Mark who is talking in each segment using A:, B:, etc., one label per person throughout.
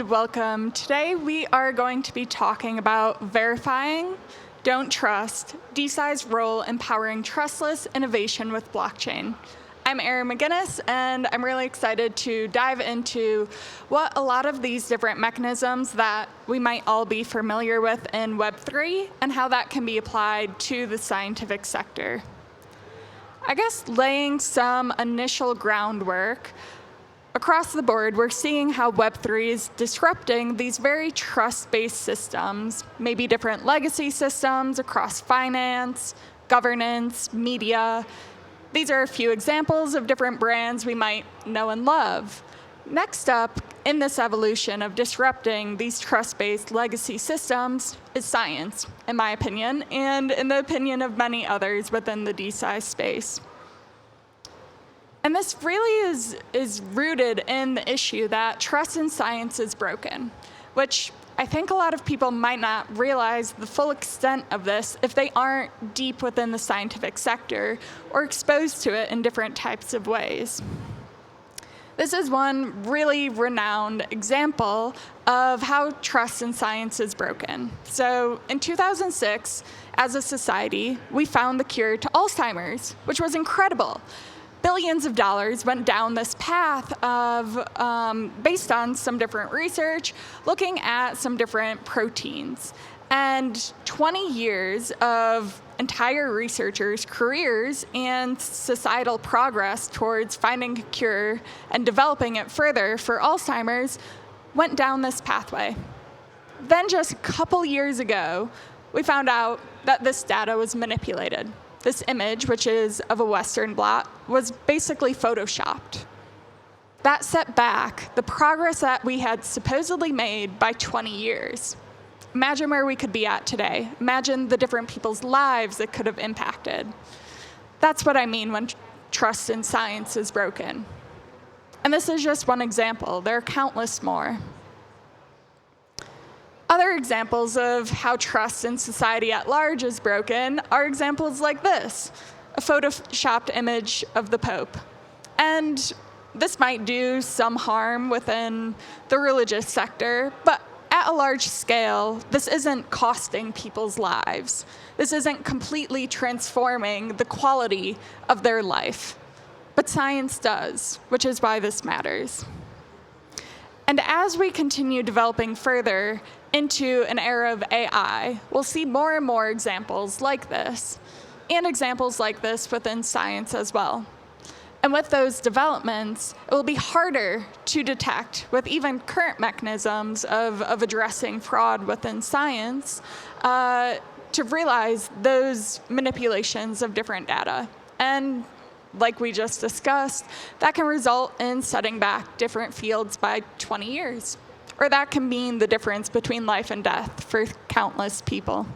A: and welcome. Today we are going to be talking about verifying, don't trust, DeSci's role in powering trustless innovation with blockchain. I'm Erin Magennis, and I'm really excited to dive into what a lot of these different mechanisms that we might all be familiar with in Web3 and how that can be applied to the scientific sector. I guess laying some initial groundwork, across the board, we're seeing how Web3 is disrupting these very trust-based systems, maybe different legacy systems across finance, governance, media. These are a few examples of different brands we might know and love. Next up in this evolution of disrupting these trust-based legacy systems is science, in my opinion, and in the opinion of many others within the DeSci space. And this really is rooted in the issue that trust in science is broken, which I think a lot of people might not realize the full extent of this if they aren't deep within the scientific sector or exposed to it in different types of ways. This is one really renowned example of how trust in science is broken. So in 2006, as a society, we found the cure to Alzheimer's, which was incredible. Billions of dollars went down this path of, based on some different research, looking at some different proteins. And 20 years of entire researchers' careers and societal progress towards finding a cure and developing it further for Alzheimer's went down this pathway. Then just a couple years ago, we found out that this data was manipulated. This image, which is of a Western blot, was basically photoshopped. That set back the progress that we had supposedly made by 20 years. Imagine where we could be at today. Imagine the different people's lives it could have impacted. That's what I mean when trust in science is broken. And this is just one example. There are countless more. Other examples of how trust in society at large is broken are examples like this, a photoshopped image of the Pope. And this might do some harm within the religious sector, but at a large scale, this isn't costing people's lives. This isn't completely transforming the quality of their life. But science does, which is why this matters. And as we continue developing further into an era of AI, we'll see more and more examples like this, and examples like this within science as well. And with those developments, it will be harder to detect with even current mechanisms of addressing fraud within science to realize those manipulations of different data. And like we just discussed, that can result in setting back different fields by 20 years. Or that can mean the difference between life and death for countless people.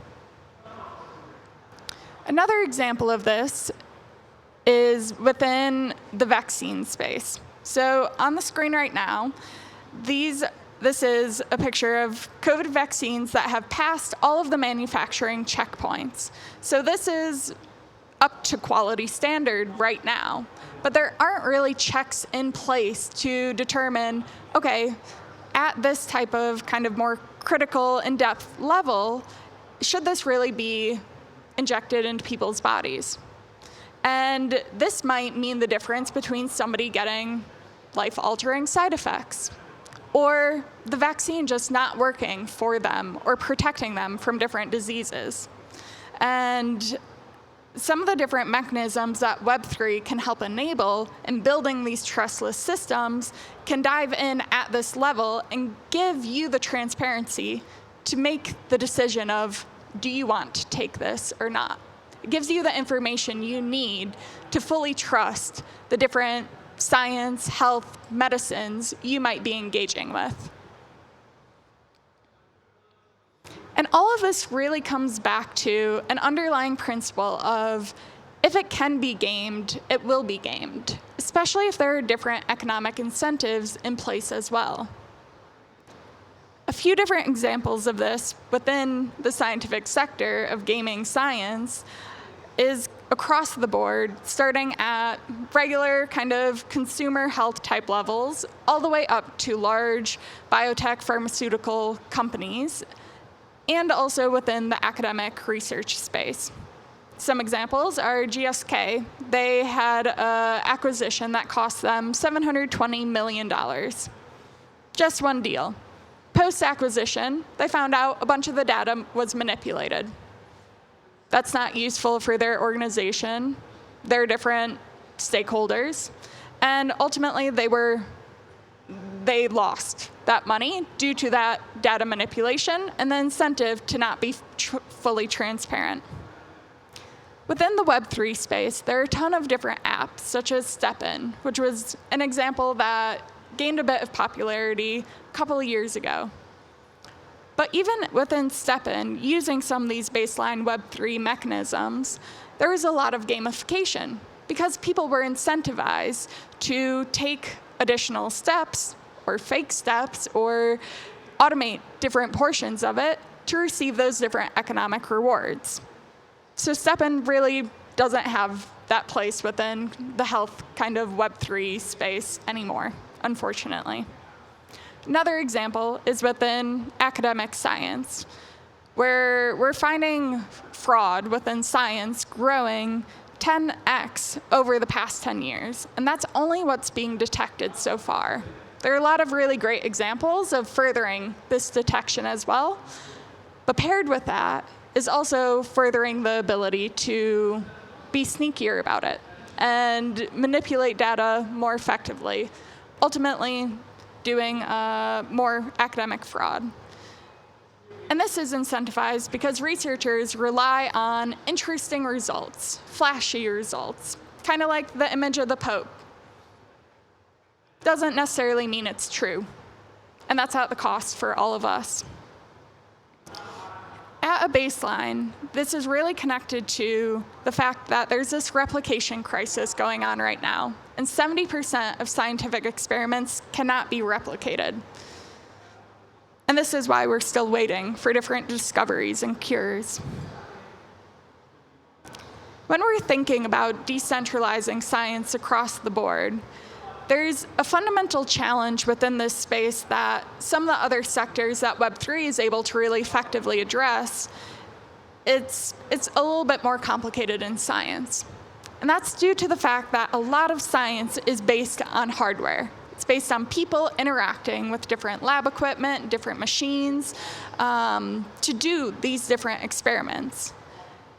A: Another example of this is within the vaccine space. So on the screen right now, this is a picture of COVID vaccines that have passed all of the manufacturing checkpoints. So this is up to quality standard right now, but there aren't really checks in place to determine, okay, at this type of kind of more critical, in-depth level, should this really be injected into people's bodies? And this might mean the difference between somebody getting life-altering side effects or the vaccine just not working for them or protecting them from different diseases. And some of the different mechanisms that Web3 can help enable in building these trustless systems can dive in at this level and give you the transparency to make the decision of, do you want to take this or not? It gives you the information you need to fully trust the different science, health, medicines you might be engaging with. And all of this really comes back to an underlying principle of, if it can be gamed, it will be gamed, especially if there are different economic incentives in place as well. A few different examples of this within the scientific sector of gaming science is across the board, starting at regular kind of consumer health type levels, all the way up to large biotech pharmaceutical companies, and also within the academic research space. Some examples are GSK. They had an acquisition that cost them $720 million. Just one deal. Post-acquisition, they found out a bunch of the data was manipulated. That's not useful for their organization, their different stakeholders, and ultimately they lost that money due to that data manipulation and the incentive to not be fully transparent. Within the Web3 space, there are a ton of different apps, such as StepIn, which was an example that gained a bit of popularity a couple of years ago. But even within StepIn, using some of these baseline Web3 mechanisms, there was a lot of gamification because people were incentivized to take additional steps or fake steps or automate different portions of it to receive those different economic rewards. So StepIn really doesn't have that place within the health kind of Web3 space anymore, unfortunately. Another example is within academic science, where we're finding fraud within science growing 10x over the past 10 years, and that's only what's being detected so far. There are a lot of really great examples of furthering this detection as well, but paired with that is also furthering the ability to be sneakier about it and manipulate data more effectively, ultimately doing more academic fraud. And this is incentivized because researchers rely on interesting results, flashy results, kind of like the image of the Pope. Doesn't necessarily mean it's true, and that's at the cost for all of us. At a baseline, this is really connected to the fact that there's this replication crisis going on right now, and 70% of scientific experiments cannot be replicated. And this is why we're still waiting for different discoveries and cures. When we're thinking about decentralizing science across the board, there's a fundamental challenge within this space that some of the other sectors that Web3 is able to really effectively address. It's a little bit more complicated in science. And that's due to the fact that a lot of science is based on hardware. It's based on people interacting with different lab equipment, different machines, to do these different experiments.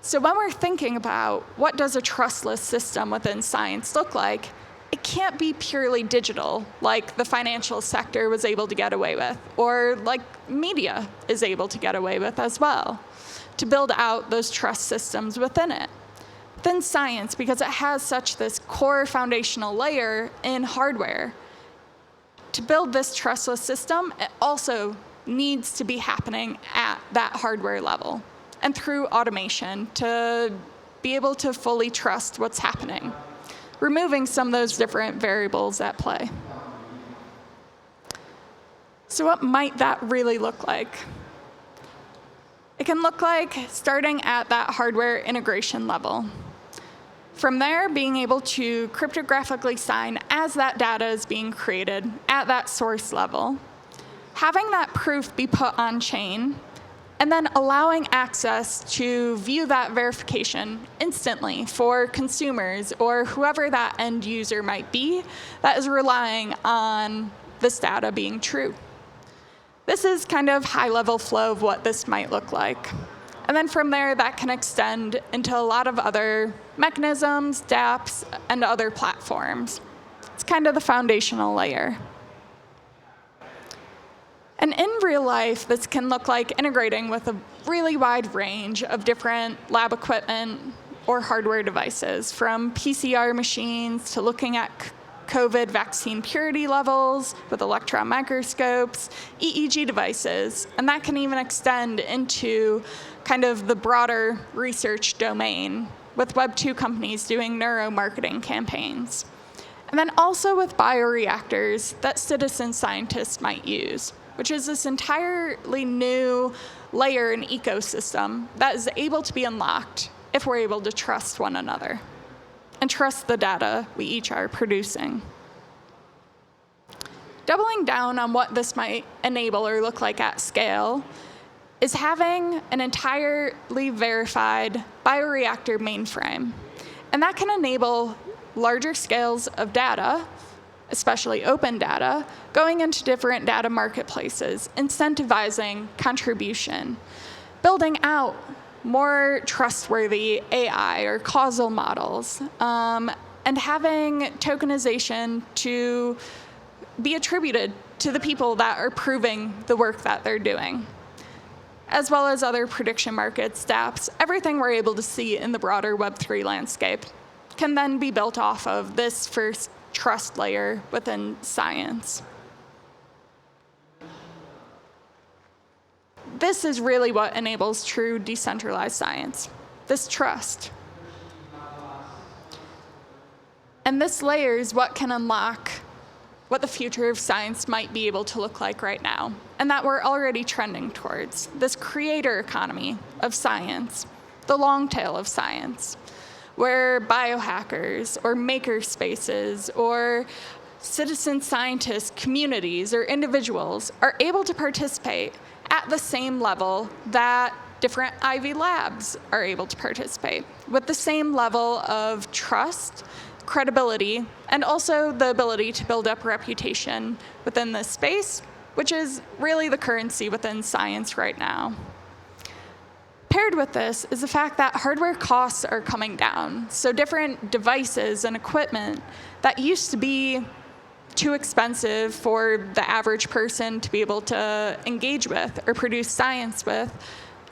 A: So when we're thinking about what does a trustless system within science look like, it can't be purely digital, like the financial sector was able to get away with, or like media is able to get away with as well, to build out those trust systems within it. Within science, because it has such this core foundational layer in hardware, to build this trustless system, it also needs to be happening at that hardware level and through automation to be able to fully trust what's happening, removing some of those different variables at play. So what might that really look like? It can look like starting at that hardware integration level. From there, being able to cryptographically sign as that data is being created at that source level, having that proof be put on chain, and then allowing access to view that verification instantly for consumers or whoever that end user might be that is relying on this data being true. This is kind of high-level flow of what this might look like. And then from there, that can extend into a lot of other mechanisms, dApps, and other platforms. It's kind of the foundational layer. And in real life, this can look like integrating with a really wide range of different lab equipment or hardware devices, from PCR machines to looking at COVID vaccine purity levels with electron microscopes, EEG devices, and that can even extend into kind of the broader research domain with Web2 companies doing neuromarketing campaigns. And then also with bioreactors that citizen scientists might use, which is this entirely new layer and ecosystem that is able to be unlocked if we're able to trust one another and trust the data we each are producing. Doubling down on what this might enable or look like at scale is having an entirely verified bioreactor mainframe. And that can enable larger scales of data, especially open data, going into different data marketplaces, incentivizing contribution, building out more trustworthy AI or causal models, and having tokenization to be attributed to the people that are proving the work that they're doing, as well as other prediction markets, dApps. Everything we're able to see in the broader Web3 landscape can then be built off of this first trust layer within science. This is really what enables true decentralized science, this trust. And this layer is what can unlock what the future of science might be able to look like right now, and that we're already trending towards, this creator economy of science, the long tail of science, where biohackers or maker spaces or citizen scientist communities or individuals are able to participate at the same level that different Ivy labs are able to participate, with the same level of trust, credibility, and also the ability to build up reputation within this space, which is really the currency within science right now. Paired with this is the fact that hardware costs are coming down. So different devices and equipment that used to be too expensive for the average person to be able to engage with or produce science with,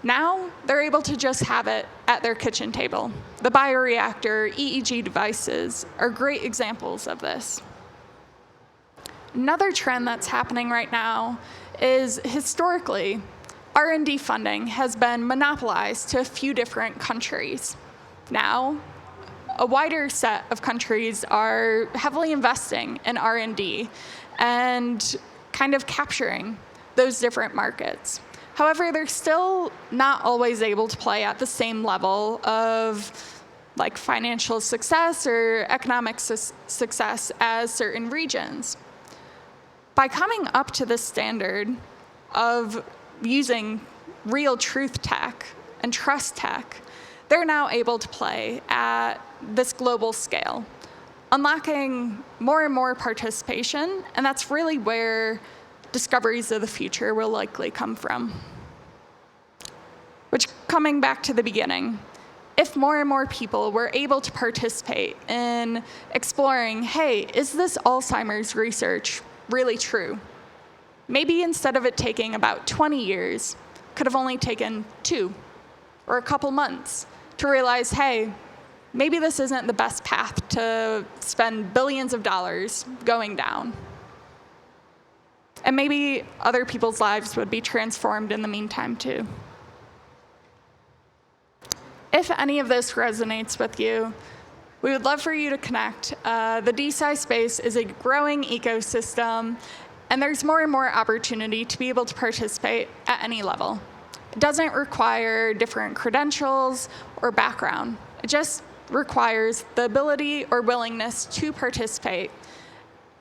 A: now they're able to just have it at their kitchen table. The bioreactor, EEG devices are great examples of this. Another trend that's happening right now is historically, R&D funding has been monopolized to a few different countries. Now, a wider set of countries are heavily investing in R&D and kind of capturing those different markets. However, they're still not always able to play at the same level of like financial success or economic success as certain regions. By coming up to this standard of using real truth tech and trust tech, they're now able to play at this global scale, unlocking more and more participation, and that's really where discoveries of the future will likely come from. Which, coming back to the beginning, if more and more people were able to participate in exploring, hey, is this Alzheimer's research really true? Maybe instead of it taking about 20 years, could have only taken 2 or a couple months to realize, hey, maybe this isn't the best path to spend billions of dollars going down. And maybe other people's lives would be transformed in the meantime, too. If any of this resonates with you, we would love for you to connect. The DeSci space is a growing ecosystem, and there's more and more opportunity to be able to participate at any level. It doesn't require different credentials or background. It just requires the ability or willingness to participate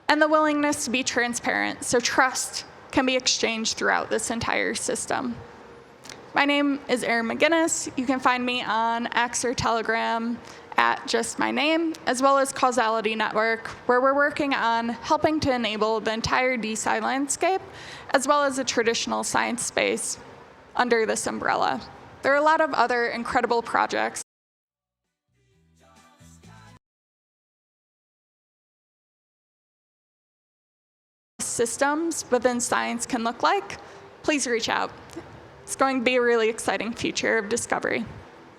A: and the willingness to be transparent, so trust can be exchanged throughout this entire system. My name is Erin Magennis. You can find me on X or Telegram at just my name, as well as Causality Network, where we're working on helping to enable the entire DeSci landscape, as well as a traditional science space under this umbrella. There are a lot of other incredible projects systems within science can look like. Please reach out. It's going to be a really exciting future of discovery.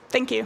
A: Thank you.